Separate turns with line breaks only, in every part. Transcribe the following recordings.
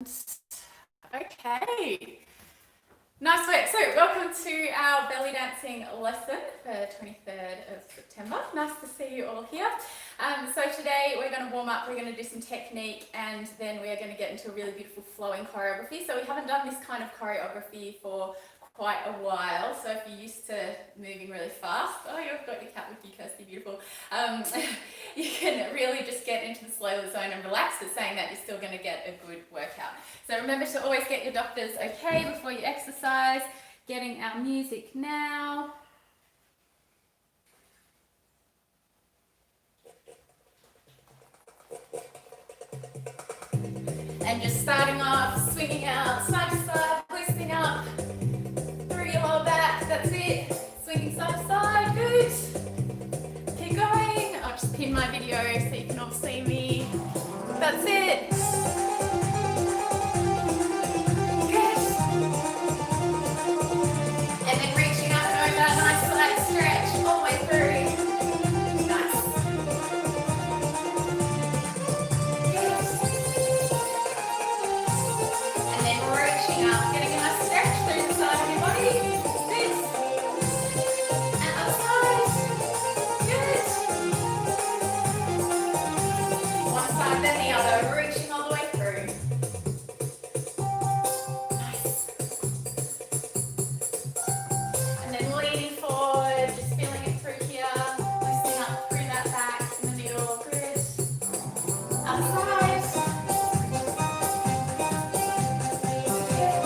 Okay, nice work. So welcome to our belly dancing lesson for 23rd of September. Nice to see you all here. So today we're going to warm up, we're going to do some technique, and then we are going to get into a really beautiful flowing choreography. So we haven't done this kind of choreography for quite a while, so if you're used to moving really fast, oh, you've got your cat with you, Kirsty, beautiful, you can really just get into the slow zone and relax, but saying that you're still going to get a good workout. So remember to always get your doctor's okay before you exercise. Getting our music now. And just starting off, swinging out, side to side, loosening up, through your lower back, that's it. Swinging side to side, good. Keep going. I'll just pin my video so you can all see me. That's it. Good. And then reaching up and over, nice side stretch all the way through. Nice. Good. And then reaching up, getting a nice stretch through the side of your body. Good. And other side. Good. One side then the other, reaching all the way through. Nice. And then leaning forward, just feeling it through here, loosening up through that back in the middle. Good. Other side. Good.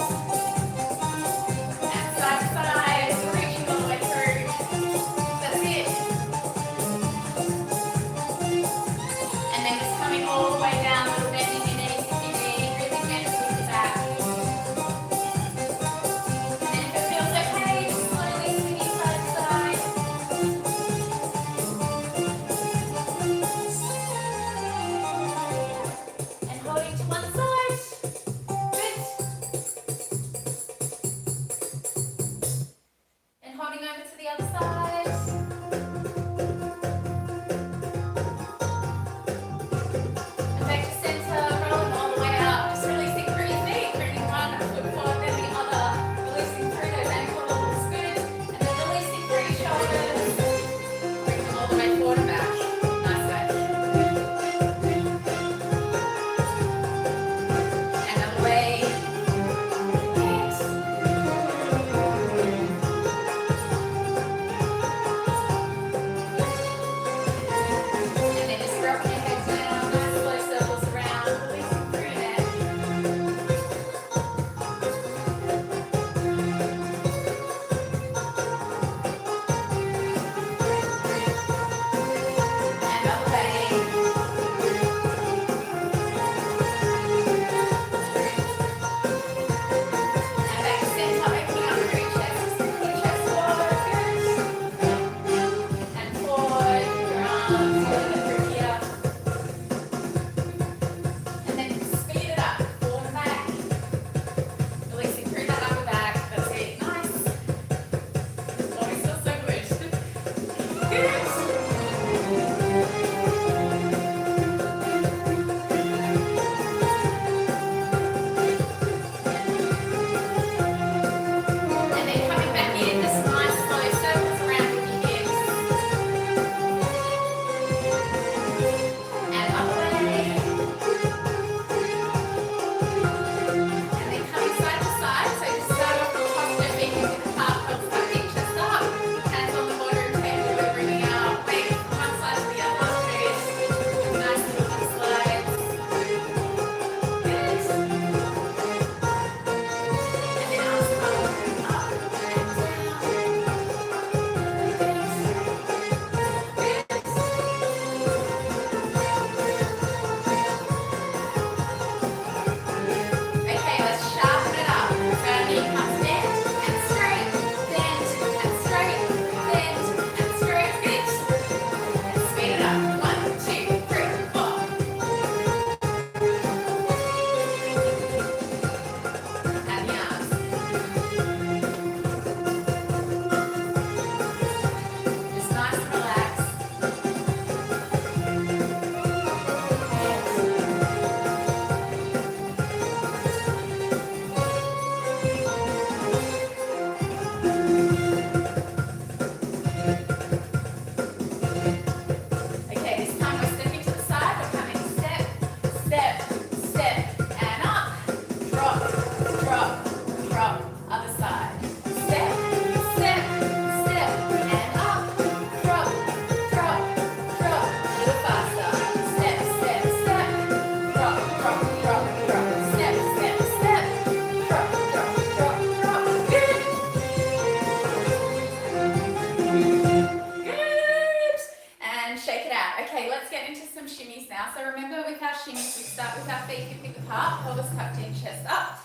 chin, chest up.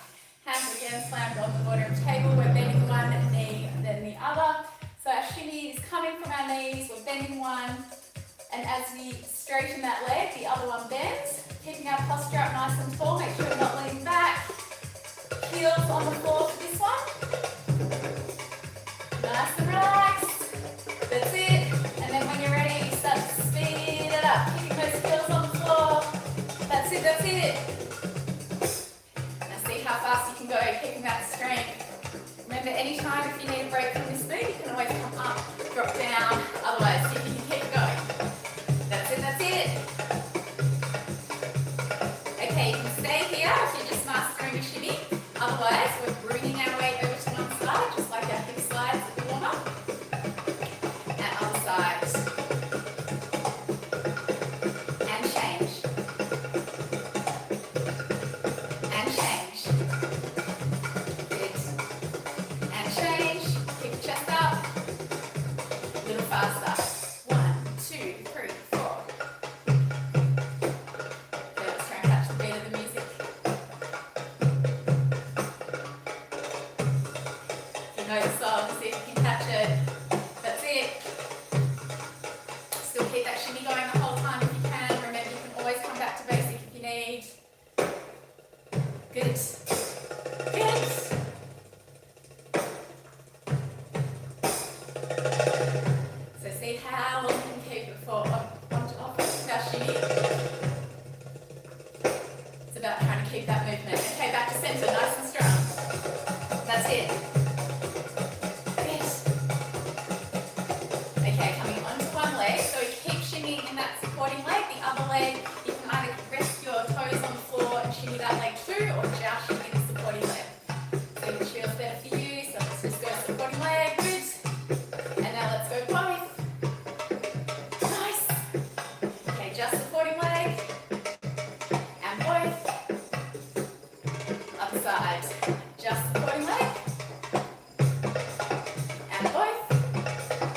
Hands again slammed on the bottom of the table. We're bending one knee, then the other. So our shimmy is coming from our knees. We're bending one. And as we straighten that leg, the other one bends. Keeping our posture up nice and tall. Make sure we're not leaning back. Heels on the floor for this one. Nice and relaxed. That's it. And then when you're ready, you start to speed it up. Keeping those heels on the floor. That's it, that's it. Now see how fast you can go, keeping that strength. Remember, anytime if you need a break from this beat, you can always come up, drop down. Otherwise, see if you can keep going. That's it, that's it. Okay, you can stay here if you're just mastering your shimmy. Otherwise, we're bringing our weight over to one side, just like our hip slides at the warm-up. And other side. And change. And change. Good. And change. Keep your chest up. A little faster. 1, 2, 3, 4. Okay, let's try and catch the beat of the music. You know the song, see if you can catch it. That's it. Still keep that shimmy going the whole time if you can. Remember, you can always come back to basic if you need. Good. Good. So see how long you can keep it for off our shimmy. It's about trying to keep that movement. Okay, back to center, nice and strong. That's it. Good. Okay, coming onto one leg. So we keep shimmying in that supporting leg. The other leg, you can either rest your toes on the floor and shimmy that leg too, or just shimmy the supporting leg. So which feels better for you. So let's just go supporting leg. Good. And now let's go both. Nice. Okay, just supporting leg. And both. Other side. Just supporting leg. And both.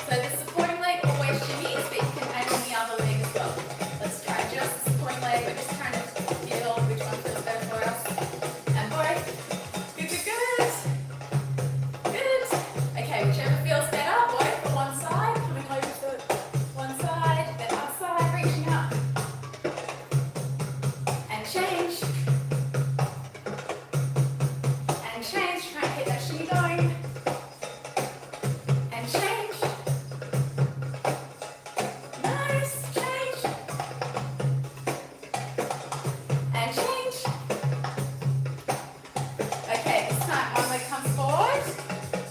So the supporting leg always shimmies, but you can add on the other leg as well. Let's try just the supporting leg. We're just trying to feel which one feels better for us. And both. Good, good, good. Good. Okay, whichever feels better. Both for one side. Coming over to one side, then other side, reaching up. And change. And change. Try and keep that shimmy going. And change. Nice. Change. And change. Okay, this time one leg comes forward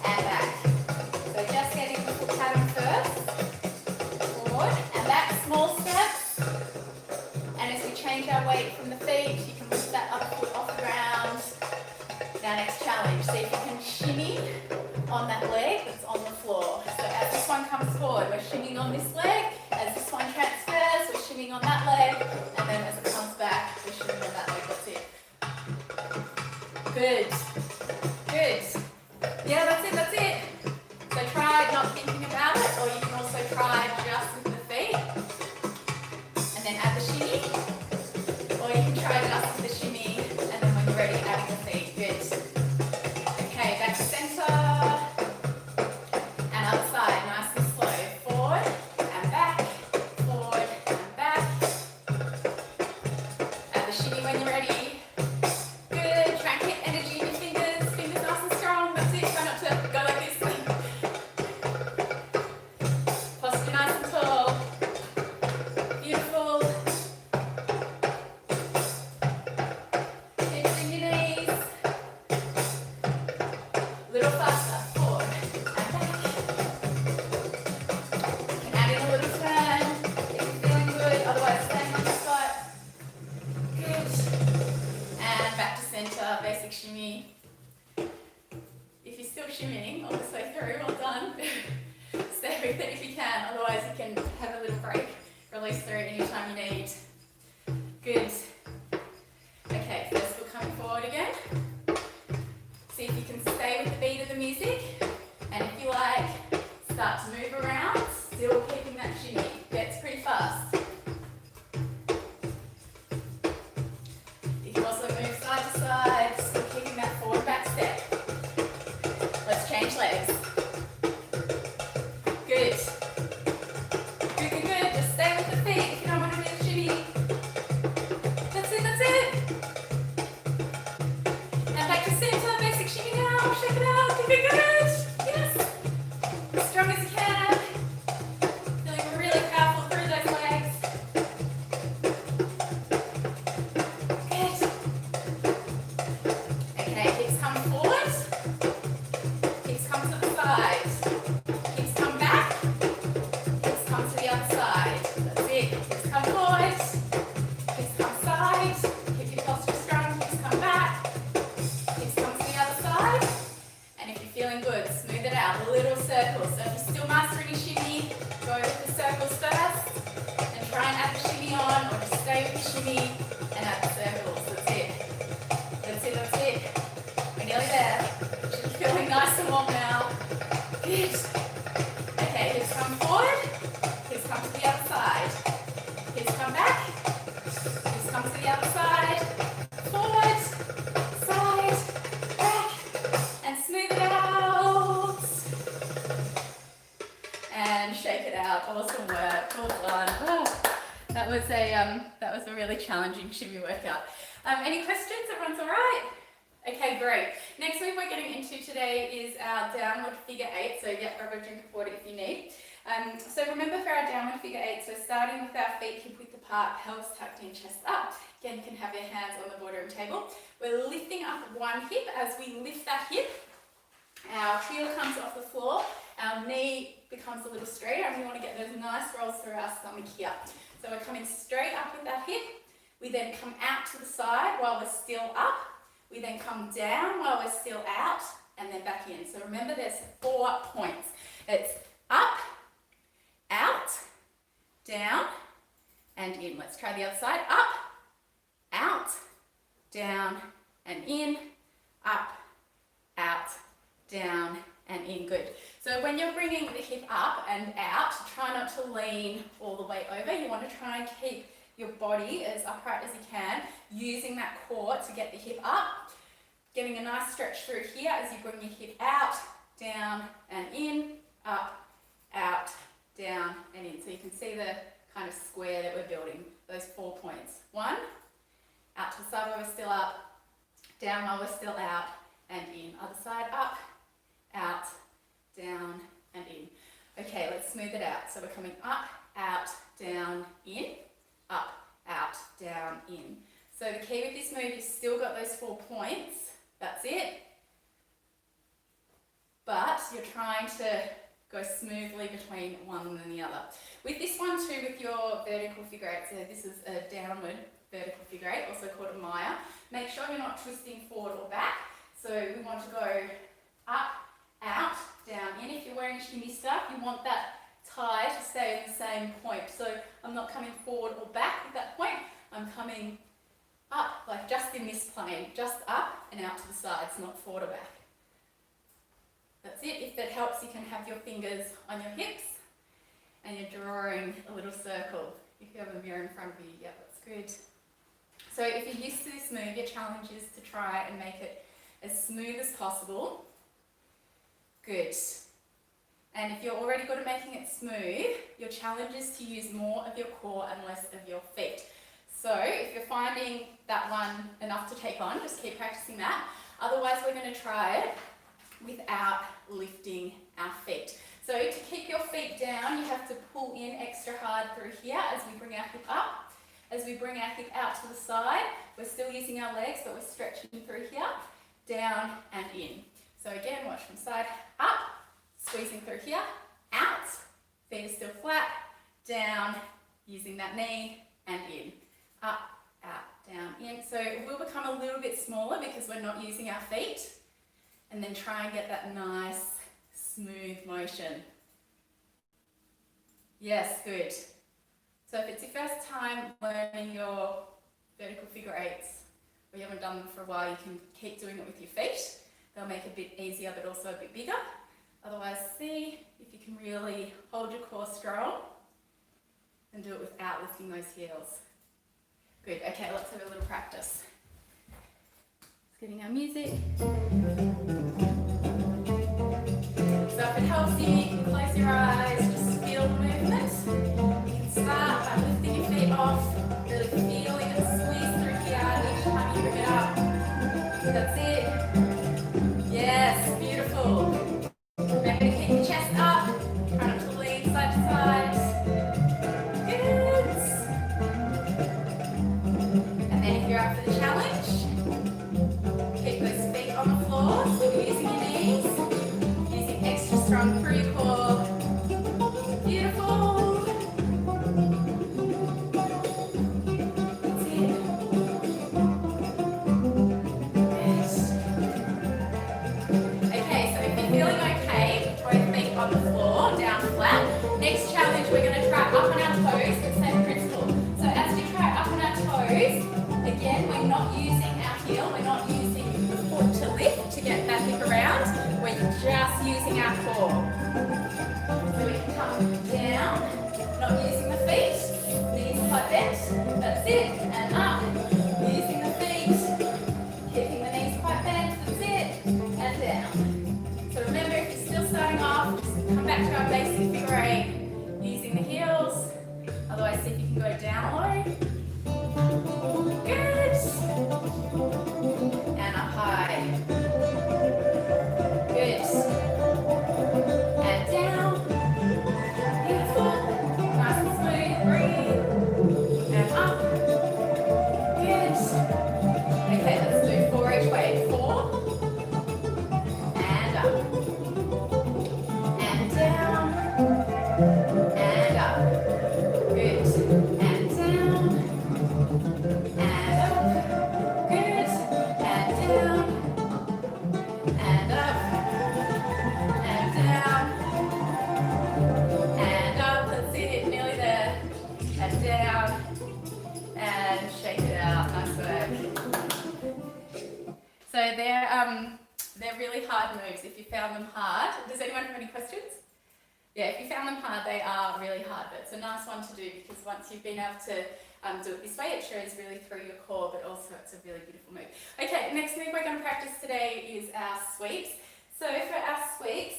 and back. So just getting the foot pattern first. Forward and back, small steps. And as we change our weight from the feet, you can lift that upper foot off the ground. Now next challenge, see if you can shimmy on that leg that's on the floor. So as this one comes forward, we're shimmying on this leg. As this one transfers, we're shimmying on that leg. And then as it comes back, we're shimmying on that leg. That's it. Good. Good. Yeah, that's it, that's it. So try not thinking about it, or you can also try just with the feet. And then add the shimmy. Or you can try just with the shimmy, and then when you're ready, adding the feet. Good. Okay, back to center. And other side, nice and slow. Forward and back. Forward and back. Add the shimmy when you're ready. Good. Try and keep energy in your fingers. Fingers nice and strong. That's it. Try not to go like this. Posture nice and tall. Beautiful. Hips in your knees. A little faster. Forward and back. You can add in a little turn if you're feeling good. Otherwise, staying on the spot. Good. And back to center. Basic shimmy. If you're still shimmying all this way through, well done. Stay with it if you can. Otherwise, you can have a little break. Release through anytime you need. Good. Okay, first we're coming forward again. See if you can stay with the beat of the music. And if you like, start to move around, still keeping that shimmy. Gets pretty fast. You can also move side to side. center, basic shimmy now, shake it out, keep it good. Yes. As strong as you can. Feeling really powerful through those legs. Good. Okay, hips come forward. Hips come to the side. Hips come back. Hips come to the other side. That's it. Hips come forward. Hips come side. Keep your posture strong. Hips come back. Hips come to the other side. And if you're feeling good, smooth it out. Little circles. So if you're still mastering your shimmy, go with the circles first. And try and add the shimmy on, or just stay with the shimmy and add the circles. That's it. That's it, that's it. We're nearly there. Should be feeling nice and warm now. Good. Okay, hips come forward. Hips come to the other side. Hips come back. Hips come to the other side. Forward, side, back, and smooth it out. And shake it out. Awesome work. Well done. Oh, that was a really challenging shimmy workout. Any questions? Everyone's all right? Okay, great. Next move we're getting into today is our downward figure eight. So yeah, grab a drink of water if you need. So remember, for our downward figure eight, so starting with our feet hip width apart, pelvis tucked in, chest up. Again, you can have your hands on the boardroom table. We're lifting up one hip. As we lift that hip, our heel comes off the floor, our knee becomes a little straighter, and we want to get those nice rolls through our stomach here. So we're coming straight up with that hip. We then come out to the side while we're still up. We then come down while we're still out, and then back in. So remember, there's 4 points. It's up, out, down, and in. Let's try the other side. Up, out, down, and in. Up, out, down, and in. Good. So when you're bringing the hip up and out, try not to lean all the way over. You want to try and keep your body as upright as you can, using that core to get the hip up. Getting a nice stretch through here as you bring your hip out, down, and in. Up, out, down, and in. So you can see the kind of square that we're building, those 4 points. 1, out to the side while we're still up, down while we're still out, and in. Other side, up, out, down, and in. Okay, let's smooth it out. So we're coming up, out, down, in, up, out, down, in. So the key with this move, you've still got those 4 points. That's it. But you're trying to go smoothly between one and the other. With this one too, with your vertical figure eight, so this is a downward vertical figure eight, also called a Maya. Make sure you're not twisting forward or back. So we want to go up, out, down, in. If you're wearing shimmy stuff, you want that tie to stay in the same point. So I'm not coming forward or back at that point. I'm coming up, like just in this plane, just up and out to the sides, not forward or back. That's it. If that helps, you can have your fingers on your hips and you're drawing a little circle. If you have a mirror in front of you, yeah, that's good. So if you're used to this move, your challenge is to try and make it as smooth as possible. Good. And if you're already good at making it smooth, your challenge is to use more of your core and less of your feet. So if you're finding that one enough to take on, just keep practicing that. Otherwise, we're going to try it without lifting our feet. So to keep your feet down, you have to pull in extra hard through here as we bring our hip up. As we bring our hip out to the side, we're still using our legs, but we're stretching through here, down and in. So again, watch from side, up, squeezing through here, out, feet are still flat, down, using that knee, and in. Up, out, down, in. So it will become a little bit smaller because we're not using our feet. And then try and get that nice, smooth motion. Yes, good. So if it's your first time learning your vertical figure eights, or you haven't done them for a while, you can keep doing it with your feet. They'll make it a bit easier, but also a bit bigger. Otherwise, see if you can really hold your core strong and do it without lifting those heels. Good, okay, let's have a little practice. Let's get in our music. So if it helps you, you can close your eyes, just feel the movement. You can start by lifting your feet off, really feeling it squeeze through here each time you bring it up. That's it. strong through your core. Beautiful. That's it. Good. Okay, so if you're feeling okay, both feet on the floor, down flat. Next challenge, we're going to try up on our toes, the same principle. So as we try up on our toes, again, we're not using our heel, we're not using the foot to lift to get that hip around, we're just using our core. So we can come down, not using the feet, knees quite bent, that's it, and up, using the feet, keeping the knees quite bent, that's it, and down. So remember, if you're still starting off, just come back to our basic figure eight, using the heels, otherwise see if you can go down low. Good. And up high. Good. And down. Beautiful. Nice and smooth. Breathe. And up. Good. Okay, let's do 4 each way. 4. And up. And down. And up. Good. And down. And up, good, and down, and up, and down, and up, that's it, nearly there, and down, and shake it out, nice work. So they're really hard moves if you found them hard. Does anyone have any questions? Yeah, if you found them hard, they are really hard, but it's a nice one to do because once you've been able to do it this way, it shows really through your core, but also it's a really beautiful move. Okay, next move we're going to practice today is our sweeps. So for our sweeps,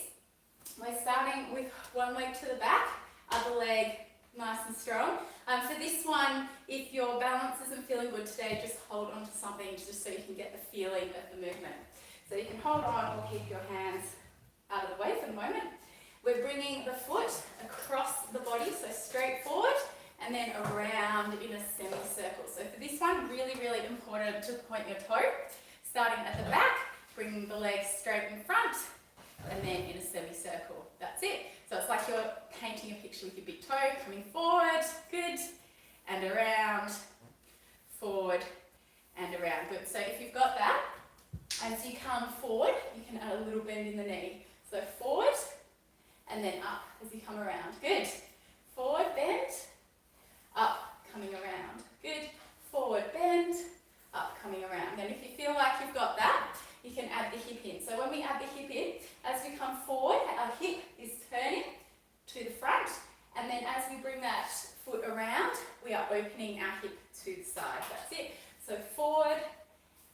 we're starting with one leg to the back, other leg nice and strong. For this one, if your balance isn't feeling good today, just hold on to something just so you can get the feeling of the movement. So you can hold on or keep your hands out of the way for the moment. We're bringing the foot across the body, so straight forward, and then around in a semicircle. So for this one, really, really important to point your toe, starting at the back, bringing the leg straight in front, and then in a semicircle. That's it. So it's like you're painting a picture with your big toe, coming forward, good, and around, forward, and around, good. So if you've got that, as you come forward, you can add a little bend in the knee. So forward, and then up as you come around. Good. Forward, bend, up, coming around. Good. Forward, bend, up, coming around. And if you feel like you've got that, you can add the hip in. So when we add the hip in, as we come forward, our hip is turning to the front. And then as we bring that foot around, we are opening our hip to the side. That's it. So forward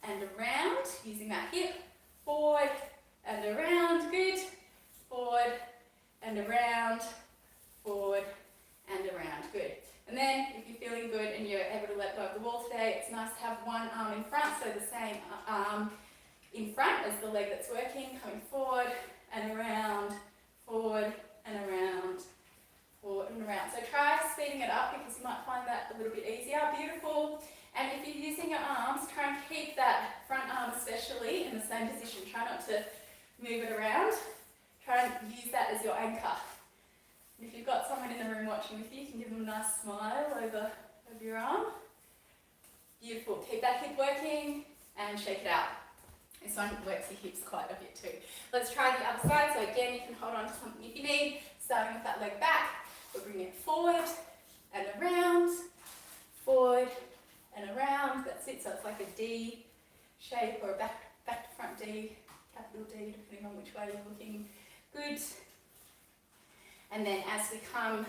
and around, using that hip. Forward and around. Good. Forward and around, forward and around, good. And then if you're feeling good and you're able to let go of the wall today, it's nice to have one arm in front, so the same arm in front as the leg that's working, coming forward and around, forward and around, forward and around. So try speeding it up because you might find that a little bit easier. Beautiful. And if you're using your arms, try and keep that front arm especially in the same position. Try not to move it around. Try and use that as your anchor. If you've got someone in the room watching with you, you can give them a nice smile over your arm. Beautiful. Keep that hip working and shake it out. This one works your hips quite a bit too. Let's try the other side. So again, you can hold on to something if you need. Starting with that leg back, we'll bring it forward and around, forward and around. That's it. So it's like a D shape or a back to front D, capital D, depending on which way you're looking. Good. And then as we come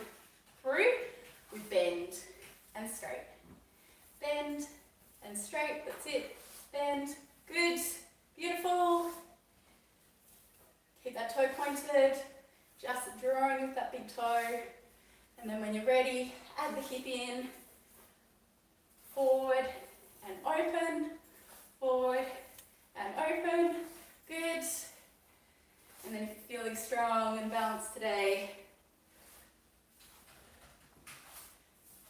through, we bend and straight. Bend and straight, that's it. Bend, good, beautiful. Keep that toe pointed, just drawing with that big toe. And then when you're ready, add the hip in. Forward and open, forward and open, good. And then if you're feeling strong and balanced today,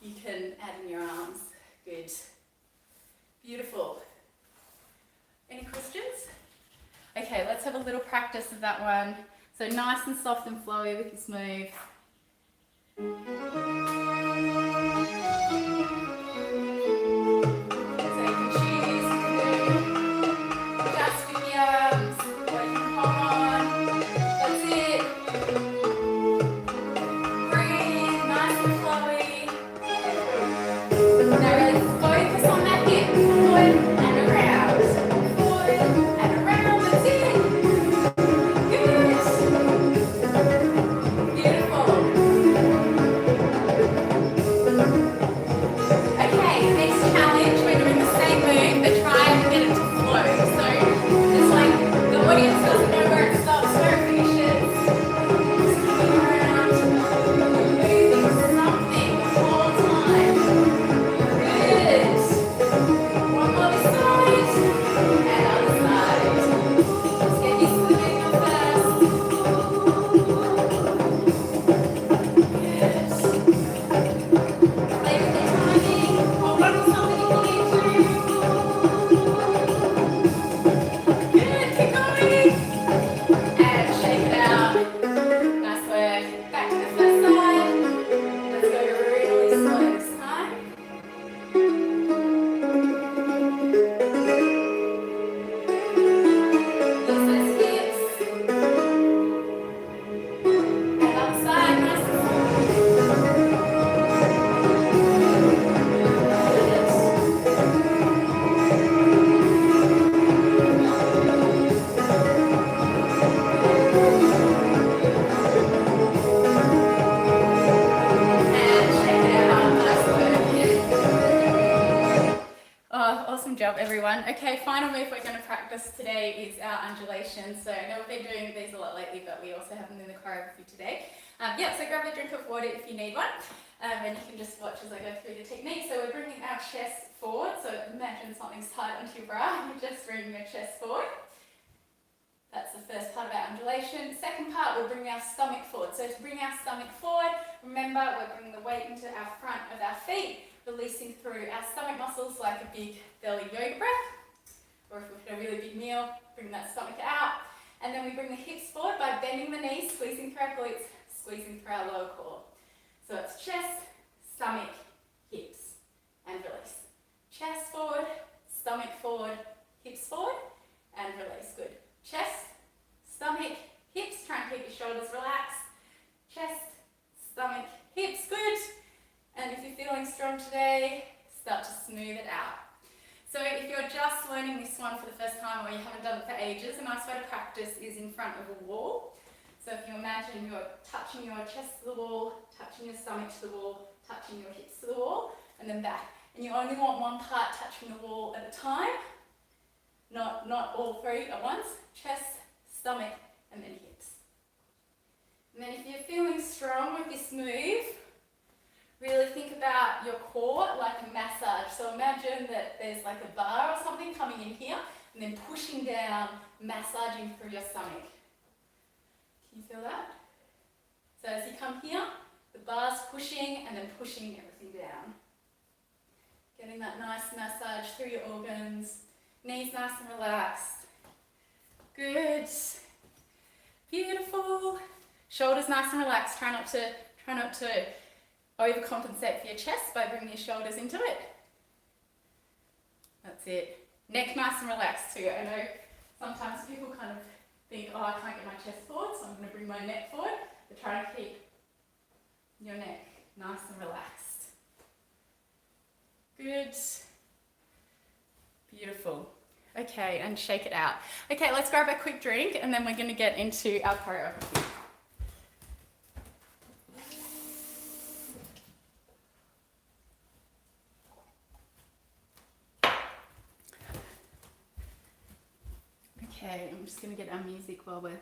you can add in your arms. Good. Beautiful. Any questions? Okay, let's have a little practice of that one. So nice and soft and flowy with this move. Job everyone. Okay, final move we're going to practice today is our undulations. So I know we've been doing these a lot lately, but we also have them in the choreography today. So grab a drink of water if you need one, and you can just watch as I go through the technique. So we're bringing our chest forward. So imagine something's tied onto your bra, and you're just bringing your chest forward. That's the first part of our undulation. Second part, we'll bring our stomach forward. So to bring our stomach forward, remember we're bringing the weight into our front of our feet, releasing through our stomach muscles like a big belly yoga breath. Or if we've had a really big meal, bring that stomach out. And then we bring the hips forward by bending the knees, squeezing through our glutes, squeezing through our lower core. So it's chest, stomach, hips, and release. Chest forward, stomach forward, hips forward, and release. Good. Chest, stomach, hips. Try and keep your shoulders relaxed. Chest, stomach, hips. Good. And if you're feeling strong today, start to smooth it out. So if you're just learning this one for the first time or you haven't done it for ages, a nice way to practice is in front of a wall. So if you imagine you're touching your chest to the wall, touching your stomach to the wall, touching your hips to the wall, and then back. And you only want one part touching the wall at a time, not all three at once. Chest, stomach, and then hips. And then if you're feeling strong with this move, really think about your core like a massage. So imagine that there's like a bar or something coming in here and then pushing down, massaging through your stomach. Can you feel that? So as you come here, the bar's pushing and then pushing everything down. Getting that nice massage through your organs, knees nice and relaxed. Good. Beautiful. Shoulders nice and relaxed. Try not to overcompensate for your chest by bringing your shoulders into it. That's it. Neck nice and relaxed too. I know sometimes people kind of think, oh, I can't get my chest forward, so I'm going to bring my neck forward. But try to keep your neck nice and relaxed. Good. Beautiful. Okay, and shake it out. Okay, let's grab a quick drink and then we're going to get into our choreography. Okay, I'm just going to get our music while we're...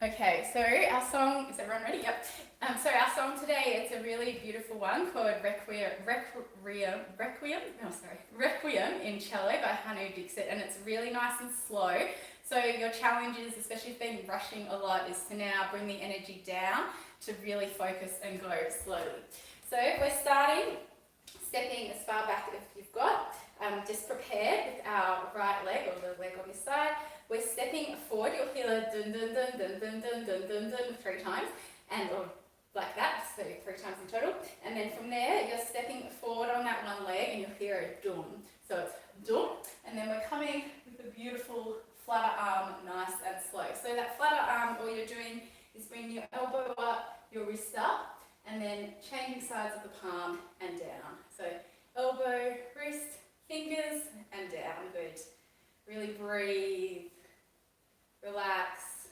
Okay, so our song, is everyone ready? Yep. So our song today, it's a really beautiful one called Requiem in Cello by Hanu Dixit, and it's really nice and slow. So So your challenge is, especially if you've been rushing a lot, is to now bring the energy down to really focus and go slowly. So we're starting, stepping as far back as you've got, just prepared with our right leg or the leg on this side. We're stepping forward. You'll hear a dun dun dun dun dun dun dun dun dun 3 times, and or like that, so 3 times in total. And then from there, you're stepping forward on that one leg, and you'll hear a dum. So it's dum, and then we're coming with a beautiful flutter arm, nice and slow. So that flutter arm, all you're doing is bringing your elbow up, your wrist up, and then changing sides of the palm and down. So elbow, wrist, fingers, and down. Good. Really breathe, relax.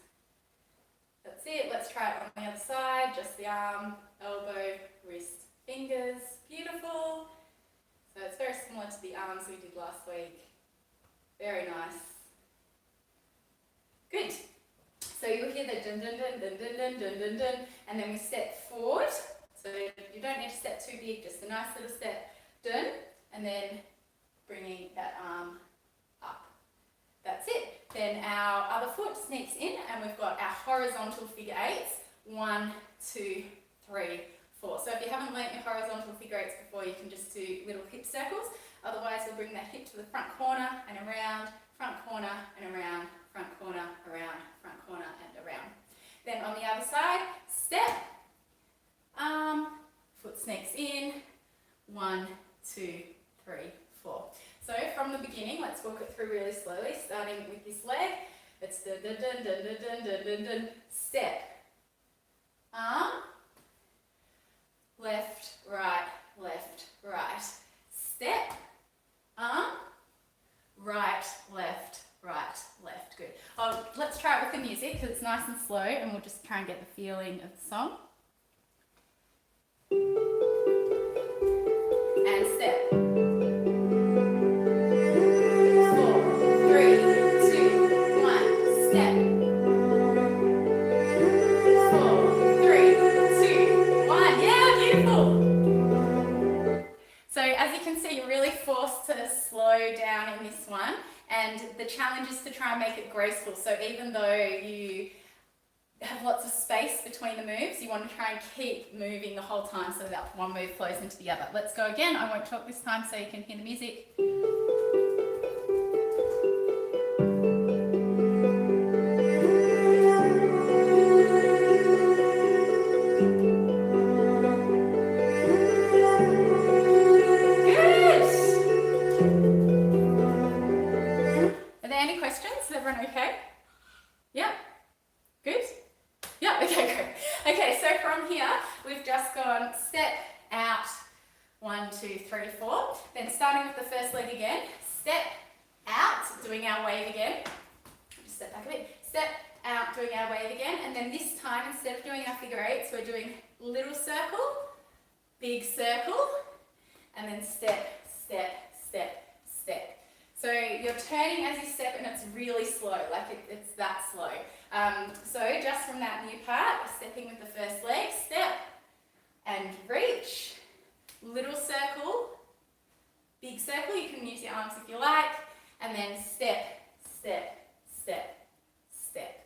That's it. Let's try it on the other side. Just the arm, elbow, wrist, fingers. Beautiful. So it's very similar to the arms we did last week. Very nice. Good. So you'll hear the dun dun dun dun dun dun dun dun dun, and then we step forward. So you don't need to step too big, just a nice little step, dun, and then bringing that arm up. That's it. Then our other foot sneaks in, and we've got our horizontal figure 8s. 1, 2, 3, 4. So if you haven't learnt your horizontal figure 8s before, you can just do little hip circles. Otherwise, we'll bring that hip to the front corner and around, front corner and around, front corner, around, front corner and around. Then on the other side, step, arm, foot snakes in, 1, 2, 3, 4. So from the beginning, let's walk it through really slowly, starting with this leg. It's dun dun dun dun dun dun dun dun. Step, arm, left, right, step, arm, right, left, good. Oh, let's try it with the music because it's nice and slow, and we'll just try and get the feeling of the song. And step. 4, 3, 2, 1, step. 4, 3, 2, 1. Yeah, beautiful. So as you can see, you're really forced to slow down in this one, and the challenge is to try and make it graceful. So even though you have lots of space between the moves, you want to try and keep moving the whole time so that one move flows into the other. Let's go again. I won't talk this time so you can hear the music. Okay? Yeah? Good? Yeah, okay, great. Okay, so from here, we've just gone step, out, 1, 2, 3, 4. Then starting with the first leg again, step, out, doing our wave again. Just step back a bit. Step, out, doing our wave again. And then this time, instead of doing our figure 8s, we're doing little circle, big circle, and then step, step, step, step. So you're turning as you step, and it's really slow, like it's that slow. So just from that new part, stepping with the first leg, step and reach, little circle, big circle, you can use your arms if you like, and then step, step, step, step.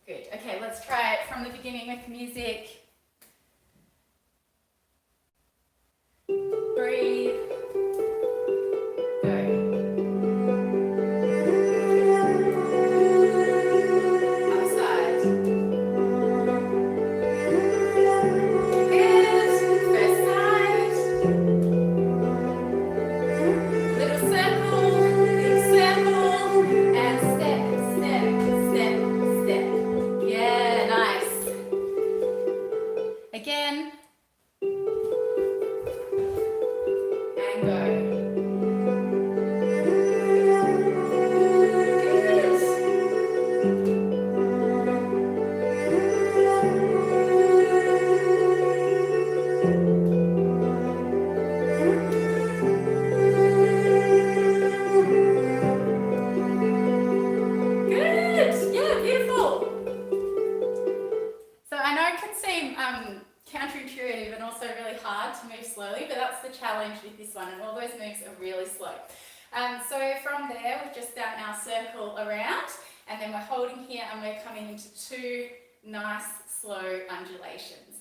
Good. Okay, let's try it from the beginning with the music. Breathe. Again, and go. Good, yeah, beautiful. So I know it can seem counterintuitive and also really hard to move slowly, but that's the challenge with this one, and all those moves are really slow. So from there, we've just done our circle around, and then we're holding here and we're coming into 2 nice slow undulations.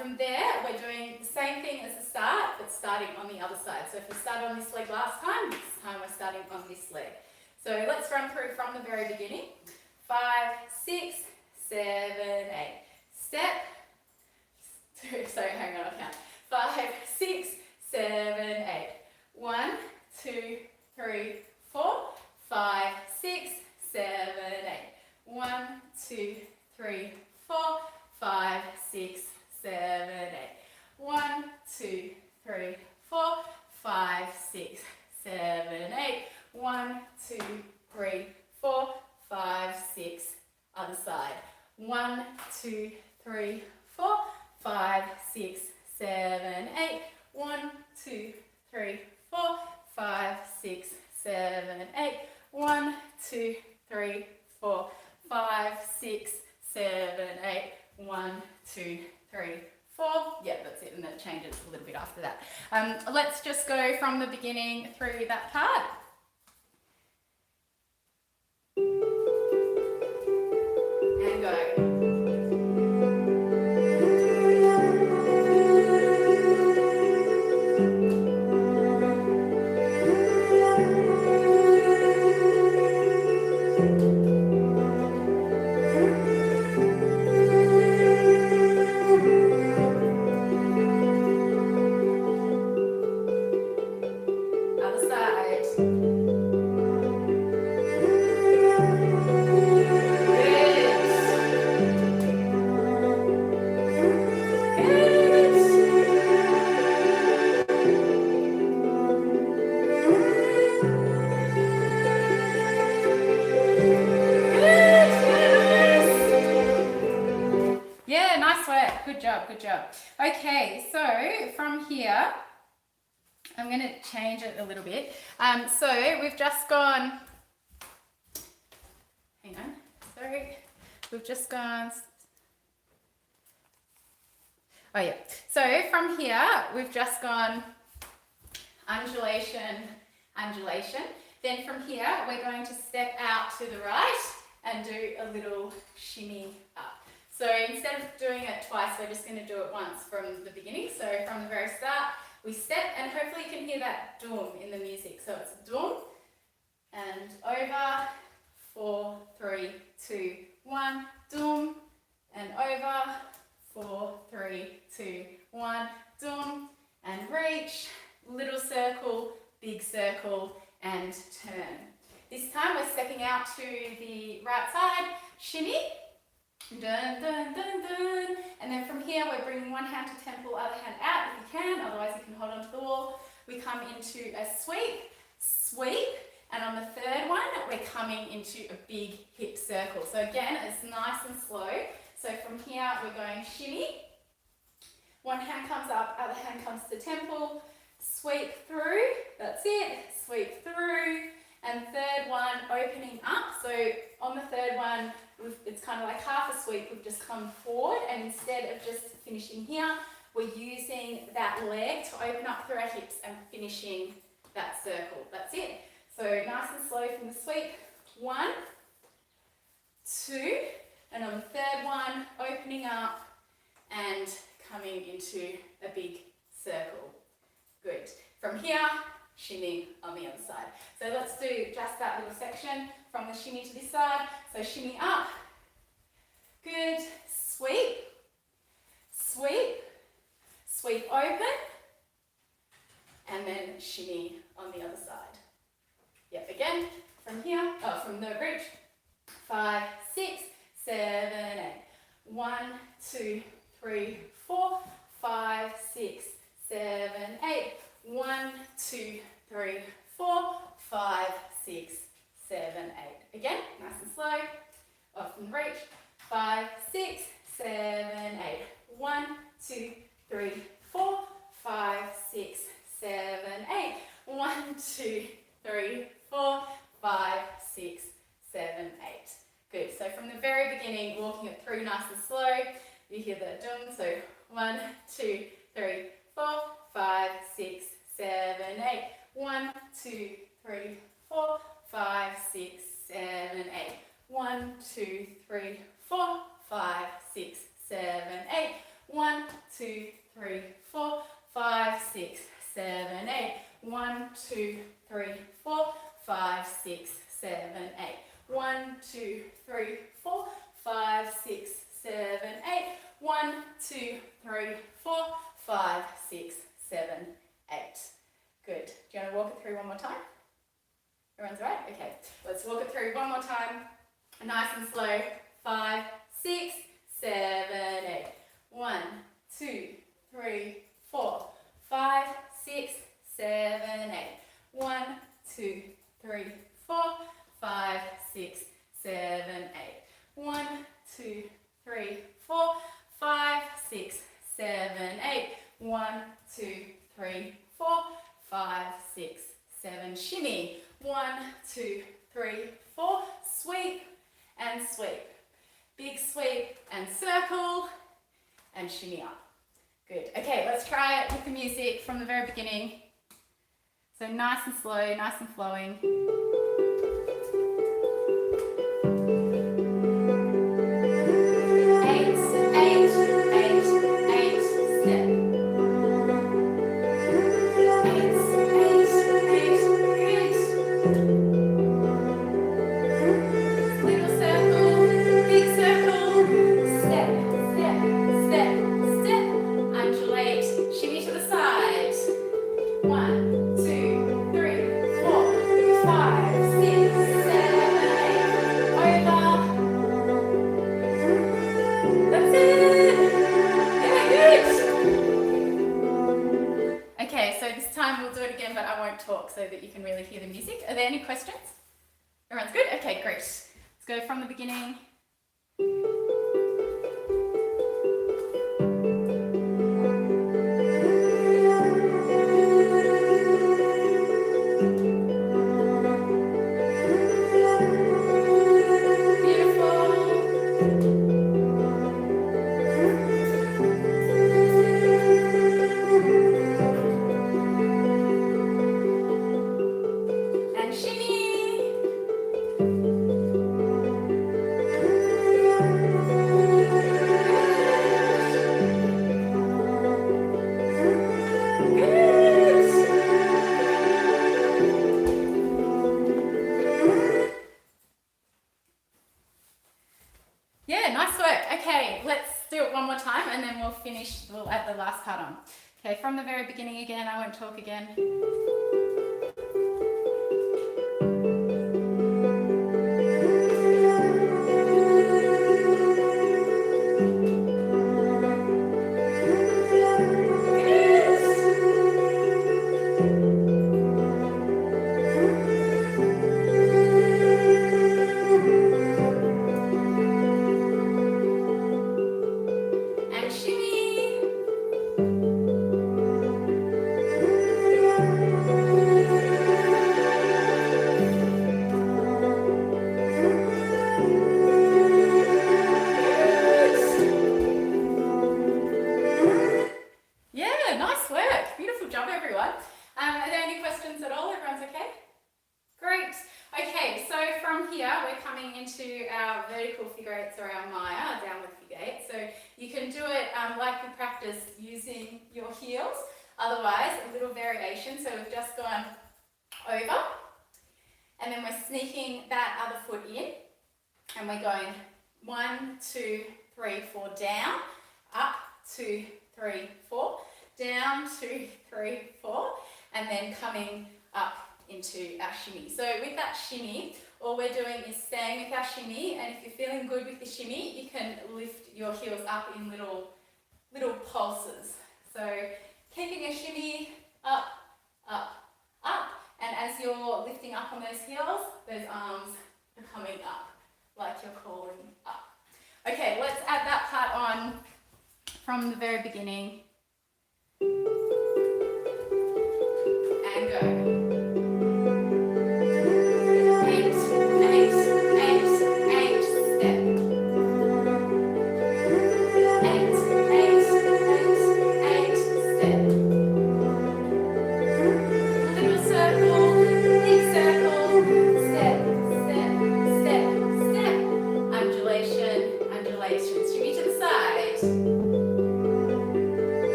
From there, we're doing the same thing as the start, but starting on the other side. So if we started on this leg last time, this time we're starting on this leg. So let's run through from the very beginning. 5, 6, 7, 8. Step. Sorry, hang on, I'll count. 5, 6, 7, 8. 1, 2, 3, 4, 5, 6, 7, 8. 1, 2, 3, 4, 5, 6, 7, 8. 1, 2, 3, 4, 5, 6, 7, 8. 1, 2, 3, 4, 5, 6. Other side. 1, 2, 3, 4, 5, 6, 7, 8. 1, 2, 3, 4, 5, 6, 7, 8. 1, 2, 3, 4, 5, 6, 7, 8. 1, 2, 3, 4. Yeah, that's it, and then it changes a little bit after that. Let's just go from the beginning through that part. And go. Good job. Okay, so from here, I'm going to change it a little bit. So we've just gone, hang on, sorry, we've just gone, oh yeah, so from here, we've just gone undulation, undulation. Then from here, we're going to step out to the right and do a little shimmy up. So instead of doing it twice, we're just going to do it once from the beginning. So from the very start, we step, and hopefully you can hear that doom in the music. So it's doom, and over, 4, 3, 2, 1, doom, and over, 4, 3, 2, 1, doom, and reach, little circle, big circle, and turn. This time we're stepping out to the right side, shimmy, dun, dun, dun, dun. And then from here we're bringing one hand to temple, other hand out if you can, otherwise you can hold onto the wall. We come into a sweep, sweep, and on the third one we're coming into a big hip circle. So again, it's nice and slow. So from here we're going shimmy, one hand comes up, other hand comes to temple, sweep through, that's it, sweep through, and third one opening up. So on the third one, it's kind of like half a sweep, we've just come forward, and instead of just finishing here, we're using that leg to open up through our hips and finishing that circle. That's it. So nice and slow from the sweep. 1, 2, and on the third one, opening up and coming into a big circle. Good. From here, shimmy on the other side. So let's do just that little section from the shimmy to this side. So shimmy up. Good. Sweep. Sweep. Sweep open. And then shimmy on the other side. Yep, again, from here, from the bridge. 5, 6, 7, 8. 1, 2, 3, 4, 5, 6, 7, 8. 1, 2, 3, 4, 5, 6, 7, 8. Again, nice and slow. Off from the reach. 5, 6, 7, 8. 1, 2, 3, 4, 5, 6, 7, 8. 1, 2, 3, 4, 5, 6, 7, 8. Good. So from the very beginning, walking it through nice and slow, you hear the dum. So 1, 2, 3, 4, 5, 6, 7, 8. 1, 2, 3, 4, 5, 6, 7, 8. 1, 3, 4, 5, 6, 7, 8. Good. Do you want to walk it through one more time? Everyone's right? Okay. Let's walk it through one more time. Nice and slow. 5, 6, 7, 8. 1, 2, 3, 4, 5, 6, 7, 8. 1, 2, 3, 4, 5, 6, 7, 8. 1, 2, 3, 4, 5, 6, 7, 8. 1, 2, 3, 4, 5, 6, 7. Shimmy. 1, 2, 3, 4. Sweep and sweep. Big sweep and circle and shimmy up. Good. Okay, let's try it with the music from the very beginning. So nice and slow, nice and flowing.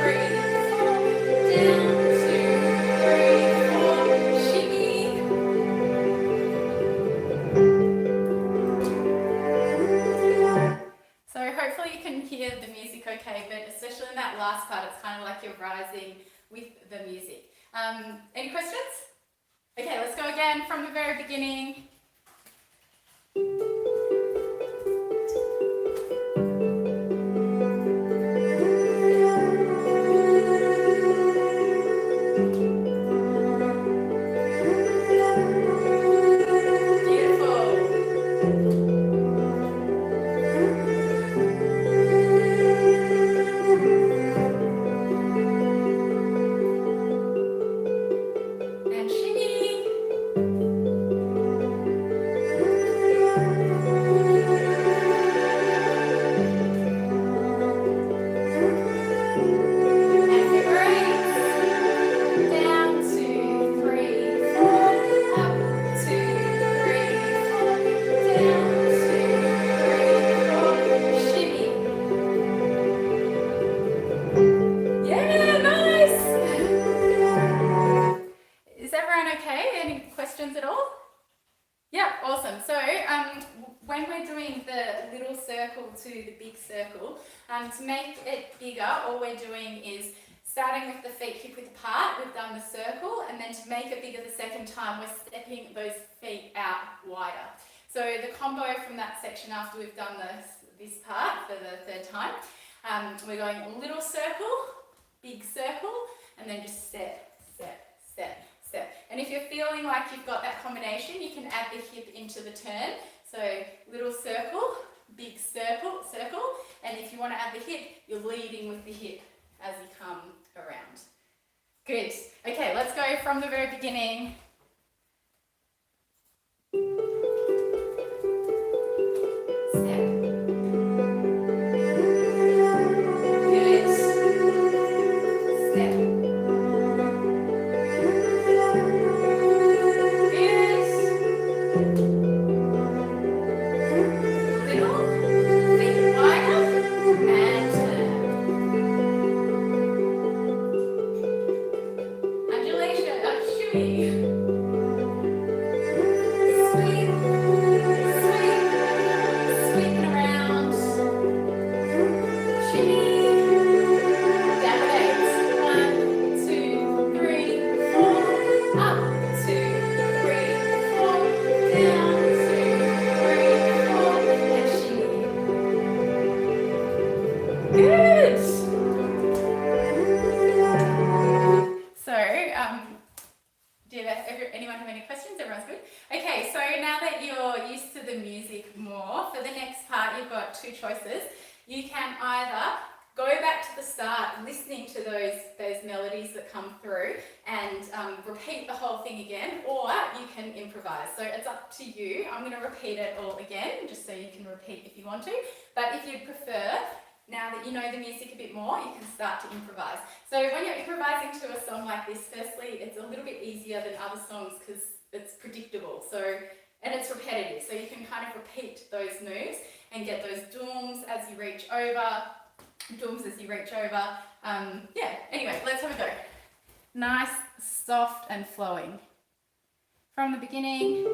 3, okay, but especially in that last part, it's kind of like you're rising with the music. Any questions? Okay, let's go again from the very beginning. When we're doing the little circle to the big circle, to make it bigger, all we're doing is starting with the feet hip width apart, we've done the circle, and then to make it bigger the second time, we're stepping those feet out wider. So the combo from that section after we've done this part for the third time, we're going a little circle, big circle, and then just step, step, step, step. And if you're feeling like you've got that combination, you can add the hip into the turn. So little circle, big circle, circle, and if you want to add the hip, you're leading with the hip as you come around. Good. Okay, let's go from the very beginning. Anyone have any questions? Everyone's good? Okay, so now that you're used to the music more, for the next part you've got two choices. You can either go back to the start, listening to those melodies that come through and repeat the whole thing again, or you can improvise. So it's up to you. I'm going to repeat it all again, just so you can repeat if you want to. But if you prefer, now that you know the music a bit more, you can start to improvise. So when you're improvising to a song like this, firstly, it's a little bit easier than other songs because it's predictable. And it's repetitive. So you can kind of repeat those moves and get those dooms as you reach over, dooms as you reach over. Yeah, anyway, let's have a go. Nice, soft and flowing. From the beginning.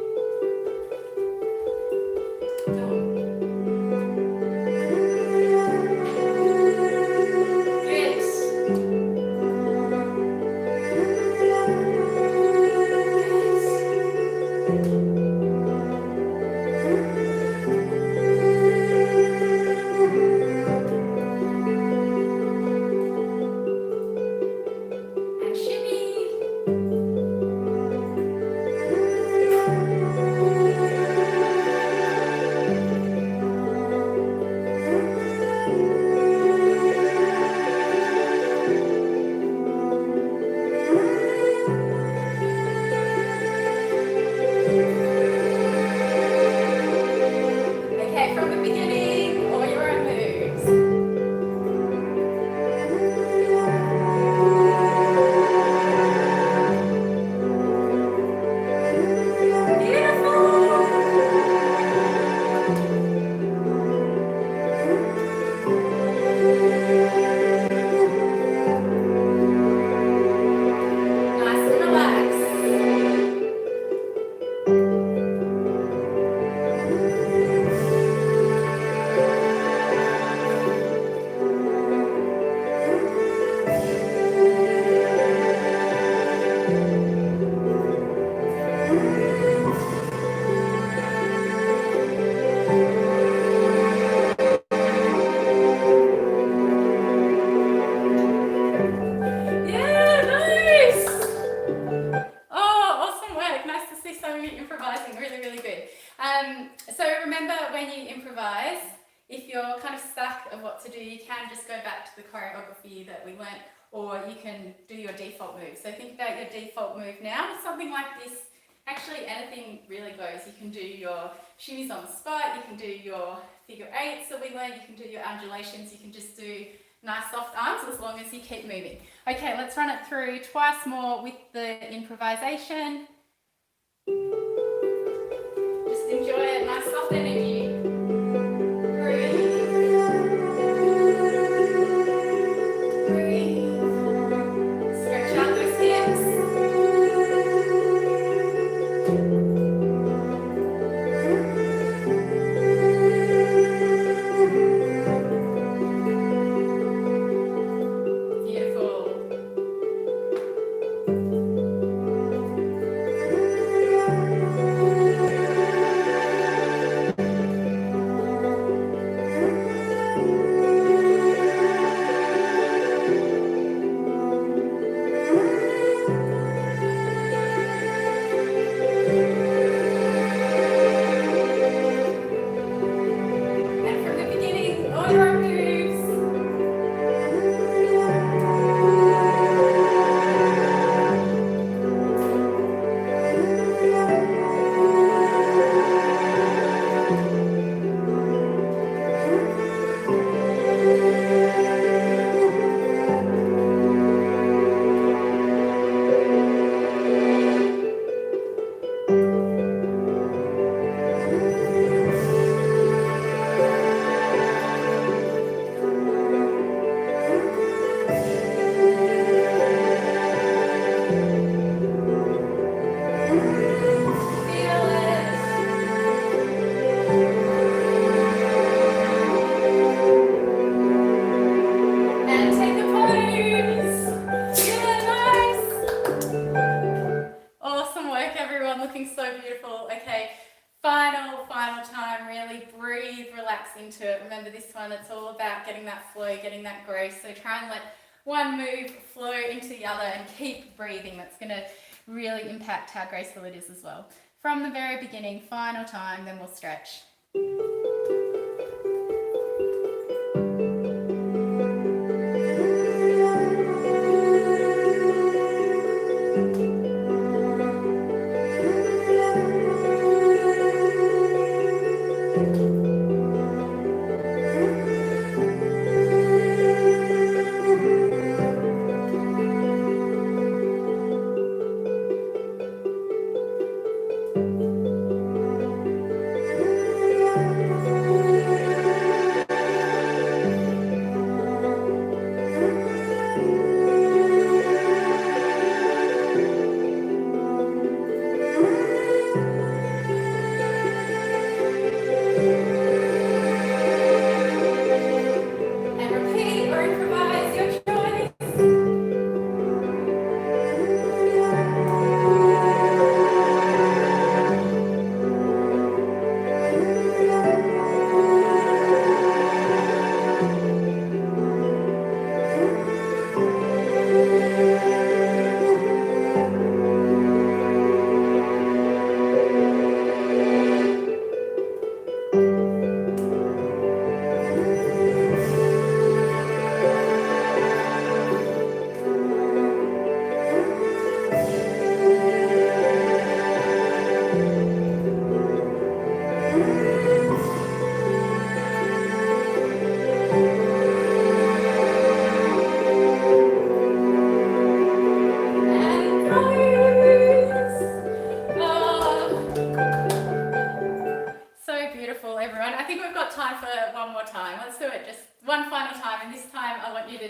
can just go back to the choreography that we learnt, or you can do your default move. So think about your default move now. Something like this, actually anything really goes. You can do your shimmies on the spot, you can do your figure eights that we learned, you can do your undulations, you can just do nice soft arms as long as you keep moving. Okay, let's run it through twice more with the improvisation. Just enjoy it, nice soft energy. Breathe. Breathe. Stretch out those hips. Into it. Remember this one, it's all about getting that flow, getting that grace. So try and let one move flow into the other and keep breathing. That's going to really impact how graceful it is as well. From the very beginning, final time, then we'll stretch.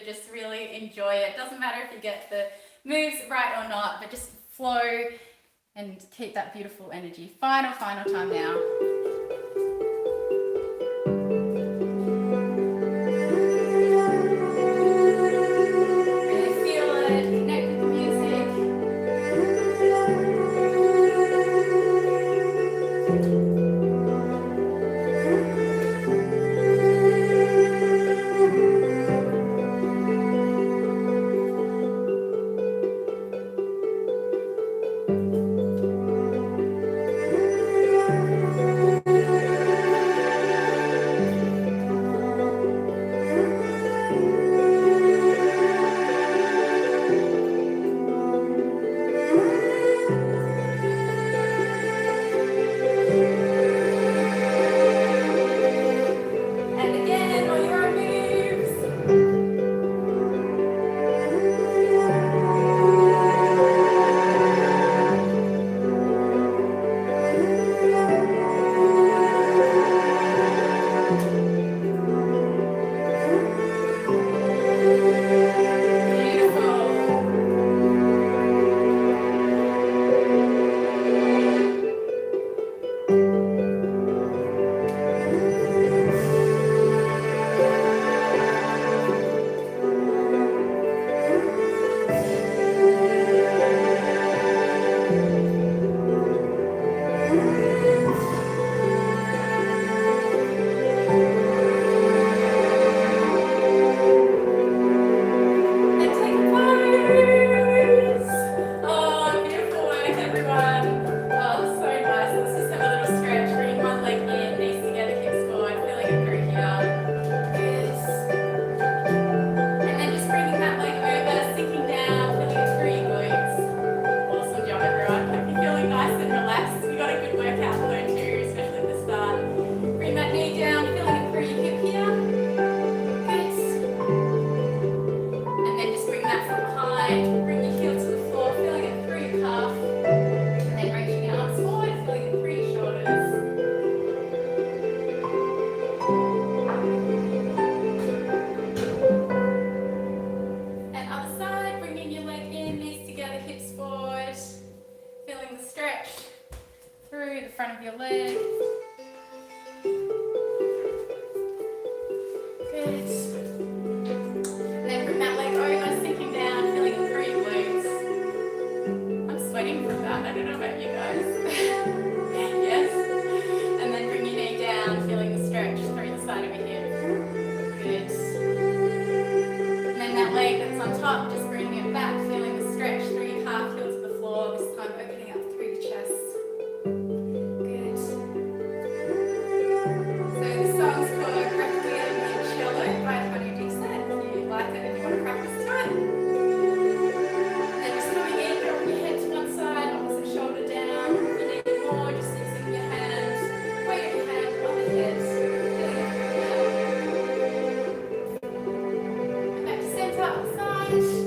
Just really enjoy it. Doesn't matter if you get the moves right or not, but just flow and keep that beautiful energy. Final time now. Cello by Hanu Dixit, if you like it and you want to practice to it. And just coming in, dropping your head to one side, opposite shoulder down. If you need more, just using your hands, weight of your hand on the head. And back to center, other side.